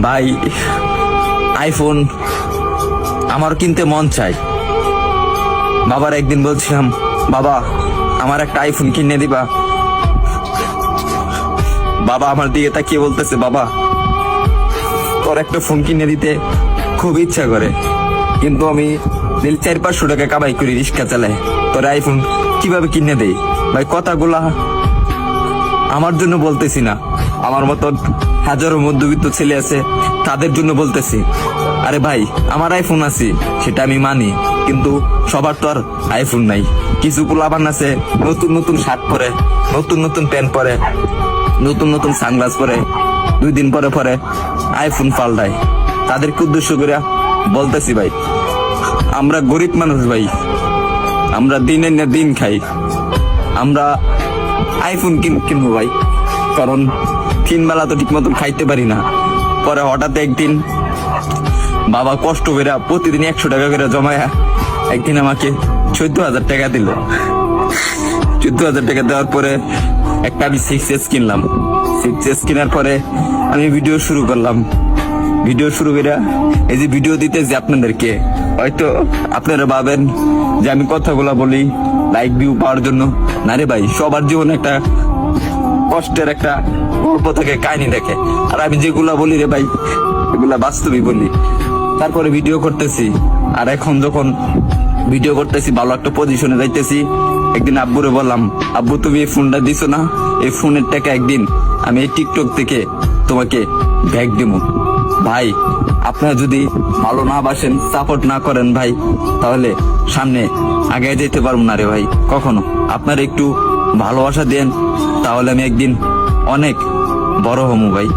ভাই আইফোন আমার কিনতে মন চাই। বাবার একদিন বলছিলাম, বাবা আমার একটা আইফোন কিনে দিবা। বাবা আমার দিকে তাকিয়ে বলতেছে, বাবা তোর একটা ফোন কিনে দিতে খুব ইচ্ছা করে, কিন্তু আমি 400-500 টাকা কামাই করি, রিক্সা চালাই, তোর আইফোন কিভাবে কিনে দেই? ভাই কথাগুলা আমার জন্য বলতেছি না, আমার মতন হাজারো মধ্যবিত্ত ছেলে আছে তাদের জন্য বলতেছি। আরে ভাই আমার আইফোন আছে সেটা আমি মানি, কিন্তু সবার তো আর আইফোন নাই। কিছু পোলাপান আছে নতুন নতুন শার্ট পরে, নতুন নতুন প্যান্ট পরে, নতুন নতুন সানগ্লাস পরে, 2 দিন পরে পরে আইফোন পাল্টায়। তাদেরকে উদ্দেশ্য করে বলতেছি, ভাই আমরা গরিব মানুষ, ভাই আমরা দিনের না দিন খাই, আমরা আইফোন কিনবো ভাই, কারণ 3 বেলা তো ঠিক মতন খাইতে পারি না। পরে হঠাৎ একদিন বাবা কষ্ট করে প্রতিদিন 100 টাকা করে জমায় একদিন আমাকে 14,000 টাকা দিল। 14,000 টাকা দেওয়ার পরে একটা আমি 6S কিনলাম। 6S কেনার পরে আমি ভিডিও শুরু করলাম। ভিডিও শুরু করে এই যে ভিডিও দিতেছি আপনাদেরকে, হয়তো আপনারা ভাবেন যে আমি কথাগুলা বলি লাইক ভিউ পাওয়ার জন্য। না রে ভাই, সবার জীবনে একটা কষ্টের একটা গল্প থাকে, কাহিনী থাকে, আর আমি যেগুলা বলি রে ভাই এগুলা বাস্তবই বলি। তারপরে ভিডিও করতেছি, আর এখন যখন ভিডিও করতেছি ভালো একটা পজিশনে যাইতেছি, একদিন আব্বুরে বললাম, আব্বু তুমি এই ফোনটা দিছো না, এই ফোনের টাকা একদিন আমি এই টিকটক থেকে তোমাকে ব্যাগ দেবো। ভাই আপনারা যদি ভালো না বাসেন, সাপোর্ট না করেন ভাই, তাহলে সামনে আগে যেতে পারবো না রে ভাই কখনো। আপনারা একটু ভালোবাসা দেন, তাহলে আমি একদিন অনেক বড় হমু ভাই।